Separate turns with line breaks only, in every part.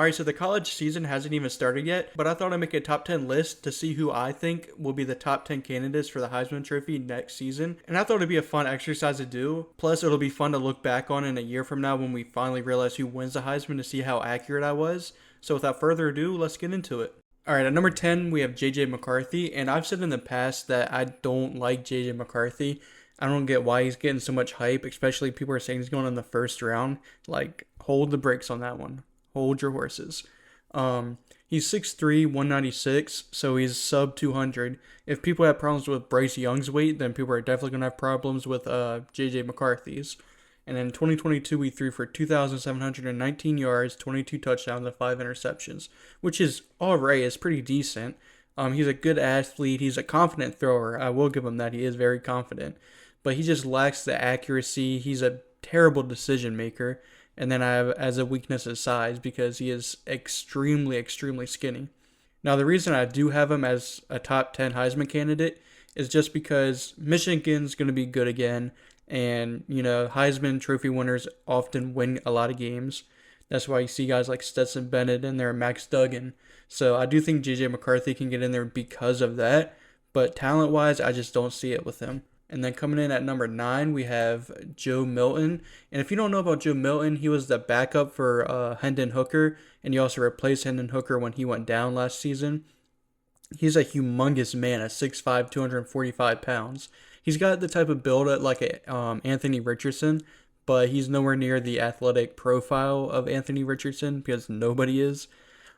Alright, so the college season hasn't even started yet, but I thought I'd make a top 10 list to see who I think will be the top 10 candidates for the Heisman Trophy next season. And I thought it'd be a fun exercise to do. Plus, it'll be fun to look back on in a year from now when we finally realize who wins the Heisman to see how accurate I was. So without further ado, let's get into it. Alright, at number 10, we have JJ McCarthy. And I've said in the past that I don't like JJ McCarthy. I don't get why he's getting so much hype, especially people are saying he's going in the first round. Like, hold the brakes on that one. Hold your horses. He's 6'3", 196, so he's sub 200. If people have problems with Bryce Young's weight, then people are definitely going to have problems with JJ McCarthy's. And in 2022, he threw for 2,719 yards, 22 touchdowns, and 5 interceptions, which is alright. It's pretty decent. He's a good athlete. He's a confident thrower. I will give him that. He is very confident. But he just lacks the accuracy. He's a terrible decision maker. And then I have as a weakness his size because he is extremely, extremely skinny. Now, the reason I do have him as a top 10 Heisman candidate is just because Michigan's going to be good again. And, Heisman Trophy winners often win a lot of games. That's why you see guys like Stetson Bennett in there, Max Duggan. So I do think J.J. McCarthy can get in there because of that. But talent-wise, I just don't see it with him. And then coming in at number 9, we have Joe Milton. And if you don't know about Joe Milton, he was the backup for Hendon Hooker. And he also replaced Hendon Hooker when he went down last season. He's a humongous man at 6'5", 245 pounds. He's got the type of build like Anthony Richardson, but he's nowhere near the athletic profile of Anthony Richardson because nobody is.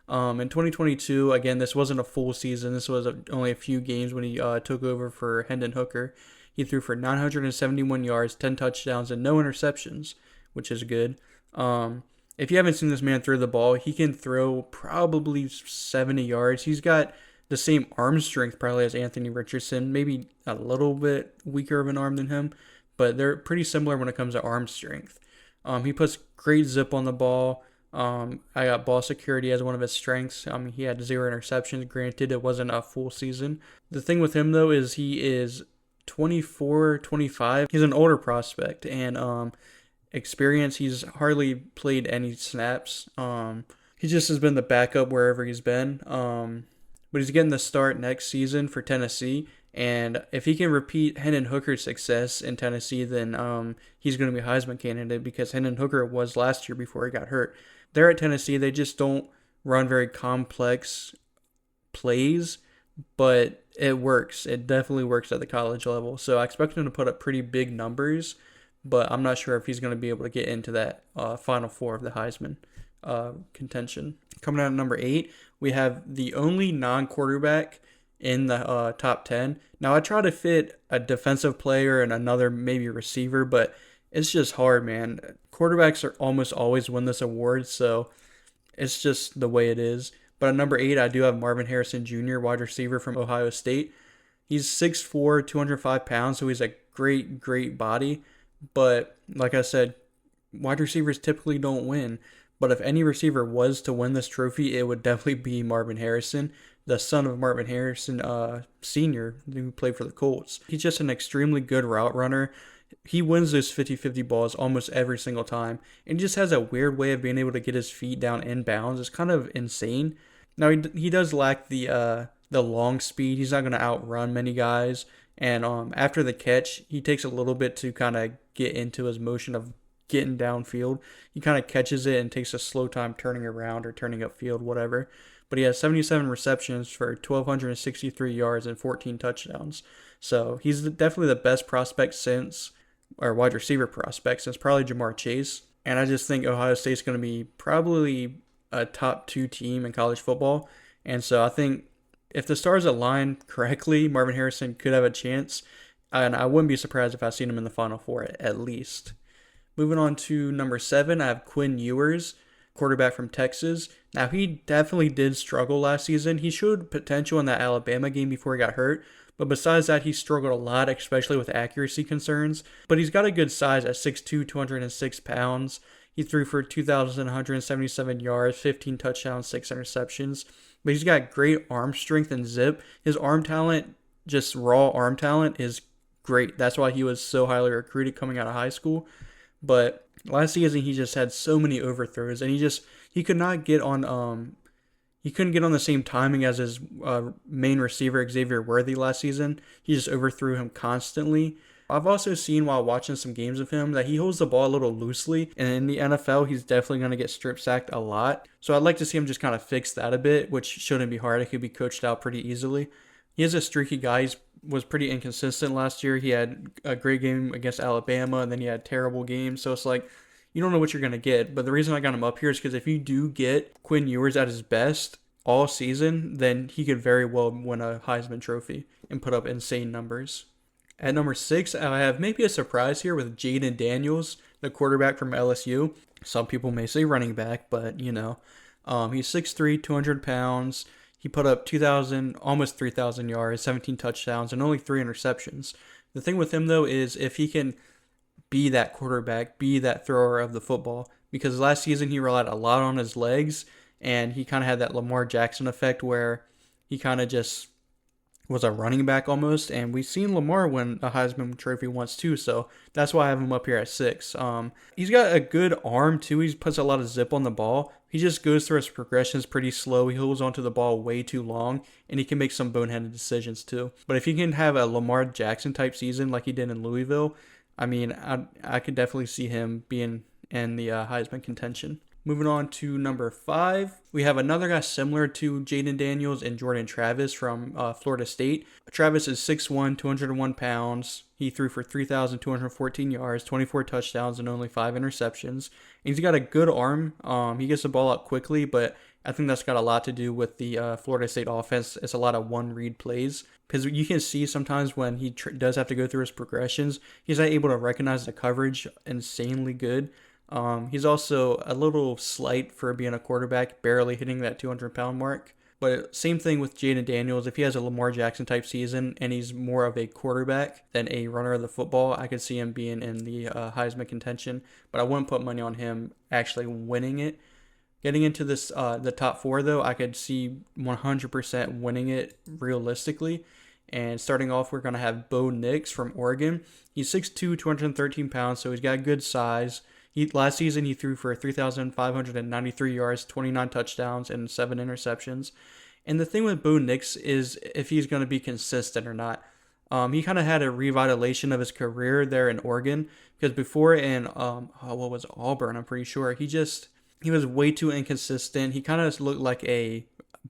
In 2022, again, this wasn't a full season. This was only a few games when he took over for Hendon Hooker. He threw for 971 yards, 10 touchdowns, and no interceptions, which is good. If you haven't seen this man throw the ball, he can throw probably 70 yards. He's got the same arm strength probably as Anthony Richardson, maybe a little bit weaker of an arm than him, but they're pretty similar when it comes to arm strength. He puts great zip on the ball. I got ball security as one of his strengths. He had 0 interceptions. Granted, it wasn't a full season. The thing with him, though, is he is 24, 25. He's an older prospect, and experience, he's hardly played any snaps. He just has been the backup wherever he's been. But he's getting the start next season for Tennessee. And if he can repeat Hendon Hooker's success in Tennessee, then he's going to be a Heisman candidate because Hendon Hooker was last year before he got hurt. They're at Tennessee. They just don't run very complex plays, but it works. It definitely works at the college level. So I expect him to put up pretty big numbers, but I'm not sure if he's going to be able to get into that Final Four of the Heisman contention. Coming out at number 8, we have the only non-quarterback in the top 10. Now, I try to fit a defensive player and another maybe receiver, but it's just hard, man. Quarterbacks are almost always win this award, so it's just the way it is. But at number 8, I do have Marvin Harrison Jr., wide receiver from Ohio State. He's 6'4", 205 pounds, so he's a great, great body. But like I said, wide receivers typically don't win. But if any receiver was to win this trophy, it would definitely be Marvin Harrison, the son of Marvin Harrison Sr., who played for the Colts. He's just an extremely good route runner. He wins those 50-50 balls almost every single time. And he just has a weird way of being able to get his feet down in bounds. It's kind of insane. Now, he does lack the long speed. He's not going to outrun many guys. And after the catch, he takes a little bit to kind of get into his motion of getting downfield. He kind of catches it and takes a slow time turning around or turning upfield, whatever. But he has 77 receptions for 1,263 yards and 14 touchdowns. So he's definitely the best prospect or wide receiver prospect since probably Jamar Chase. And I just think Ohio State's going to be probably a top 2 team in college football. And so I think if the stars align correctly, Marvin Harrison could have a chance. And I wouldn't be surprised if I seen him in the Final Four at least. Moving on to number 7, I have Quinn Ewers, quarterback from Texas. Now, he definitely did struggle last season. He showed potential in that Alabama game before he got hurt. But besides that, he struggled a lot, especially with accuracy concerns. But he's got a good size at 6'2", 206 pounds. He threw for 2,177 yards, 15 touchdowns, 6 interceptions. But he's got great arm strength and zip. His arm talent, just raw arm talent, is great. That's why he was so highly recruited coming out of high school. But last season, he just had so many overthrows, and he just he could not get on he couldn't get on the same timing as his main receiver, Xavier Worthy, last season. He just overthrew him constantly. I've also seen while watching some games of him that he holds the ball a little loosely, and in the NFL, he's definitely going to get strip sacked a lot. So I'd like to see him just kind of fix that a bit, which shouldn't be hard. It could be coached out pretty easily. He is a streaky guy. He was pretty inconsistent last year. He had a great game against Alabama, and then he had terrible games. So it's like, you don't know what you're going to get. But the reason I got him up here is because if you do get Quinn Ewers at his best all season, then he could very well win a Heisman Trophy and put up insane numbers. At number 6, I have maybe a surprise here with Jaden Daniels, the quarterback from LSU. Some people may say running back, but he's 6'3", 200 pounds. He put up 2,000, almost 3,000 yards, 17 touchdowns, and only 3 interceptions. The thing with him, though, is if he can be that quarterback, be that thrower of the football, because last season he relied a lot on his legs, and he kind of had that Lamar Jackson effect where he kind of just was a running back almost, and we've seen Lamar win a Heisman Trophy once too, so that's why I have him up here at 6. He's got a good arm too. He puts a lot of zip on the ball. He just goes through his progressions pretty slow. He holds onto the ball way too long, and he can make some boneheaded decisions too. But if he can have a Lamar Jackson type season like he did in Louisville, I mean, I could definitely see him being in the Heisman contention. Moving on to number 5, we have another guy similar to Jaden Daniels and Jordan Travis from Florida State. Travis is 6'1", 201 pounds. He threw for 3,214 yards, 24 touchdowns, and only 5 interceptions. And he's got a good arm. He gets the ball out quickly, but I think that's got a lot to do with the Florida State offense. It's a lot of one-read plays. Because you can see sometimes when he does have to go through his progressions, he's not able to recognize the coverage insanely good. He's also a little slight for being a quarterback, barely hitting that 200-pound mark. But same thing with Jaden Daniels. If he has a Lamar Jackson type season and he's more of a quarterback than a runner of the football, I could see him being in the Heisman contention. But I wouldn't put money on him actually winning it. Getting into this, the top 4 though, I could see 100% winning it realistically. And starting off, we're going to have Bo Nix from Oregon. He's 6'2", 213 pounds, so he's got good size. Last season, he threw for 3,593 yards, 29 touchdowns, and 7 interceptions. And the thing with Bo Nix is if he's going to be consistent or not. He kind of had a revitalization of his career there in Oregon, because before in, Auburn, I'm pretty sure, he was way too inconsistent. He kind of looked like a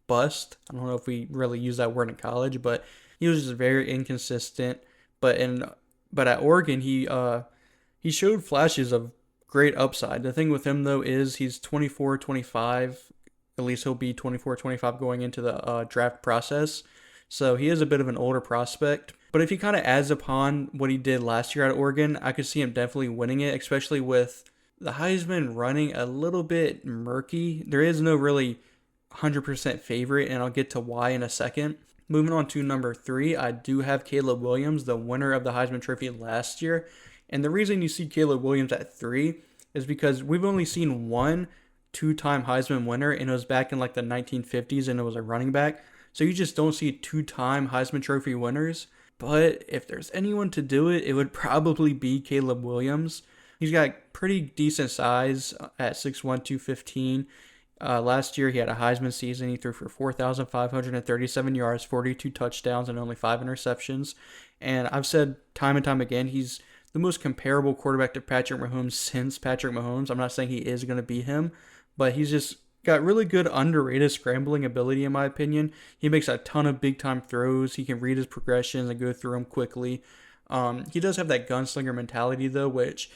bust. I don't know if we really use that word in college, but he was just very inconsistent. But at Oregon, he showed flashes of great upside. The thing with him, though, is he's 24, 25. At least he'll be 24, 25 going into the draft process. So he is a bit of an older prospect. But if he kind of adds upon what he did last year at Oregon, I could see him definitely winning it, especially with the Heisman running a little bit murky. There is no really 100% favorite, and I'll get to why in a second. Moving on to number 3, I do have Caleb Williams, the winner of the Heisman Trophy last year. And the reason you see Caleb Williams at 3 is because we've only seen one 2-time Heisman winner, and it was back in like the 1950s, and it was a running back. So you just don't see 2-time Heisman Trophy winners. But if there's anyone to do it, it would probably be Caleb Williams. He's got pretty decent size at 6'1", 215. Last year, he had a Heisman season. He threw for 4,537 yards, 42 touchdowns, and only 5 interceptions. And I've said time and time again, he's the most comparable quarterback to Patrick Mahomes since Patrick Mahomes. I'm not saying he is going to be him, but he's just got really good underrated scrambling ability in my opinion. He makes a ton of big-time throws. He can read his progressions and go through them quickly. He does have that gunslinger mentality, though, which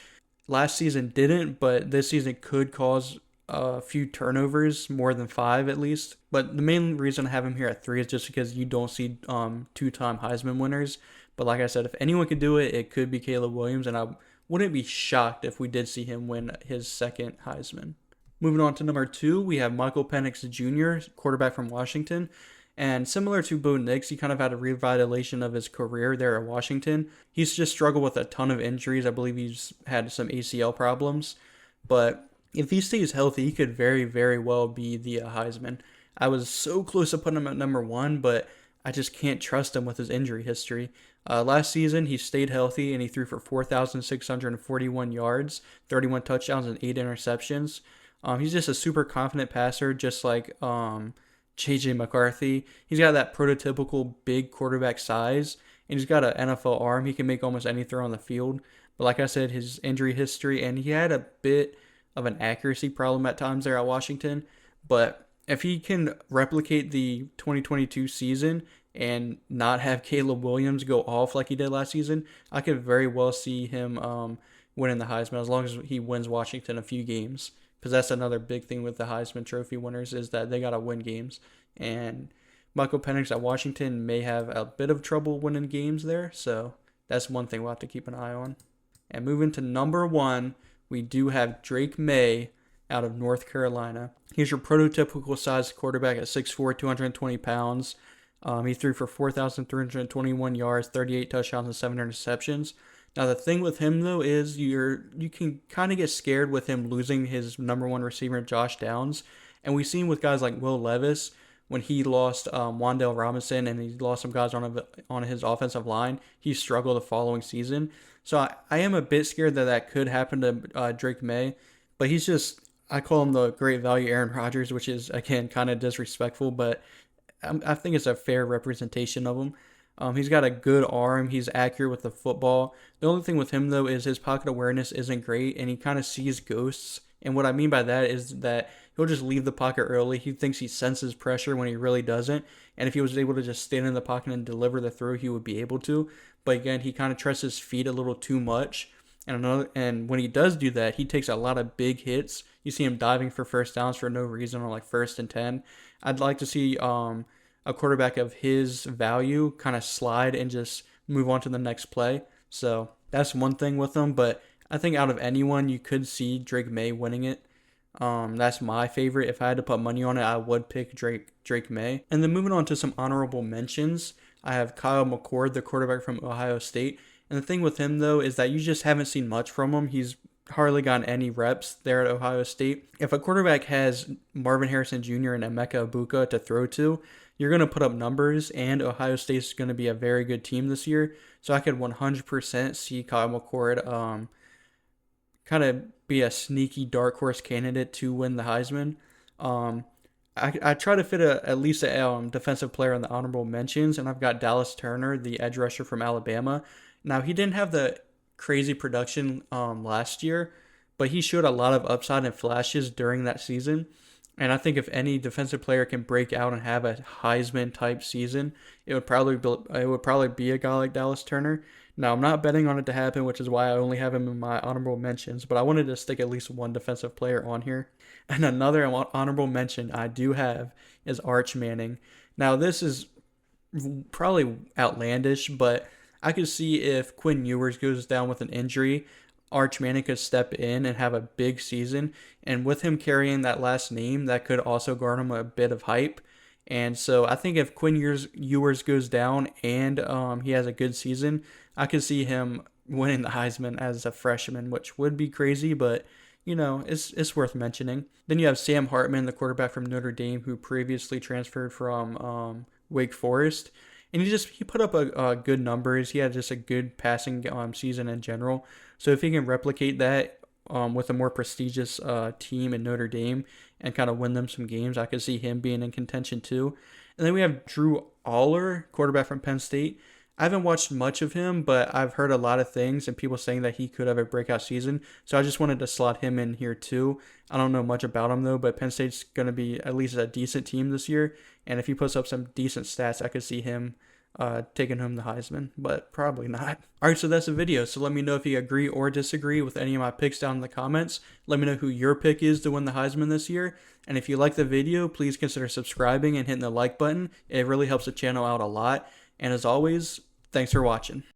last season didn't, but this season could cause a few turnovers, more than 5 at least. But the main reason I have him here at 3 is just because you don't see 2-time Heisman winners. But like I said, if anyone could do it, it could be Caleb Williams, and I wouldn't be shocked if we did see him win his second Heisman. Moving on to number 2, we have Michael Penix Jr., quarterback from Washington. And similar to Bo Nix, he kind of had a revitalization of his career there at Washington. He's just struggled with a ton of injuries. I believe he's had some ACL problems. But if he stays healthy, he could very, very well be the Heisman. I was so close to putting him at number 1, but I just can't trust him with his injury history. Last season, he stayed healthy, and he threw for 4,641 yards, 31 touchdowns, and 8 interceptions. He's just a super confident passer, just like JJ McCarthy. He's got that prototypical big quarterback size, and he's got an NFL arm. He can make almost any throw on the field. But like I said, his injury history, and he had a bit of an accuracy problem at times there at Washington. But if he can replicate the 2022 season and not have Caleb Williams go off like he did last season, I could very well see him winning the Heisman as long as he wins Washington a few games. Because that's another big thing with the Heisman Trophy winners is that they got to win games. And Michael Penix at Washington may have a bit of trouble winning games there. So that's one thing we'll have to keep an eye on. And moving to number 1, we do have Drake May out of North Carolina. He's your prototypical size quarterback at 6'4", 220 pounds. He threw for 4,321 yards, 38 touchdowns, and 7 interceptions. Now, the thing with him, though, is you can kind of get scared with him losing his number 1 receiver, Josh Downs. And we've seen with guys like Will Levis, when he lost Wan'Dale Robinson and he lost some guys on his offensive line, he struggled the following season. So I am a bit scared that could happen to Drake May. But he's just, I call him the great value Aaron Rodgers, which is, again, kind of disrespectful, but I think it's a fair representation of him. He's got a good arm. He's accurate with the football. The only thing with him, though, is his pocket awareness isn't great, and he kind of sees ghosts. And what I mean by that is that he'll just leave the pocket early. He thinks he senses pressure when he really doesn't. And if he was able to just stand in the pocket and deliver the throw, he would be able to. But again, he kind of trusts his feet a little too much. And when he does do that, he takes a lot of big hits. You see him diving for first downs for no reason on like 1st and 10. I'd like to see a quarterback of his value kind of slide and just move on to the next play. So that's one thing with him. But I think out of anyone, you could see Drake May winning it. That's my favorite. If I had to put money on it, I would pick Drake May. And then moving on to some honorable mentions, I have Kyle McCord, the quarterback from Ohio State. And the thing with him, though, is that you just haven't seen much from him. He's hardly gotten any reps there at Ohio State. If a quarterback has Marvin Harrison Jr. and Emeka Egbuka to throw to, you're going to put up numbers, and Ohio State's going to be a very good team this year. So I could 100% see Kyle McCord kind of be a sneaky dark horse candidate to win the Heisman. I try to fit at least a defensive player in the honorable mentions, and I've got Dallas Turner, the edge rusher from Alabama. Now, he didn't have the crazy production last year, but he showed a lot of upside and flashes during that season. And I think if any defensive player can break out and have a Heisman type season, it would probably be a guy like Dallas Turner. Now, I'm not betting on it to happen, which is why I only have him in my honorable mentions, but I wanted to stick at least one defensive player on here. And another honorable mention I do have is Arch Manning. Now, this is probably outlandish, but I could see if Quinn Ewers goes down with an injury, Arch Manning could step in and have a big season. And with him carrying that last name, that could also garner him a bit of hype. And so I think if Quinn Ewers goes down and he has a good season, I could see him winning the Heisman as a freshman, which would be crazy, but it's worth mentioning. Then you have Sam Hartman, the quarterback from Notre Dame, who previously transferred from Wake Forest. And he put up a good numbers. He had just a good passing season in general. So if he can replicate that with a more prestigious team in Notre Dame and kind of win them some games, I could see him being in contention too. And then we have Drew Aller, quarterback from Penn State. I haven't watched much of him, but I've heard a lot of things and people saying that he could have a breakout season. So I just wanted to slot him in here too. I don't know much about him though, but Penn State's going to be at least a decent team this year. And if he puts up some decent stats, I could see him taking home the Heisman, but probably not. All right, so that's the video. So let me know if you agree or disagree with any of my picks down in the comments. Let me know who your pick is to win the Heisman this year. And if you like the video, please consider subscribing and hitting the like button. It really helps the channel out a lot. And as always, thanks for watching.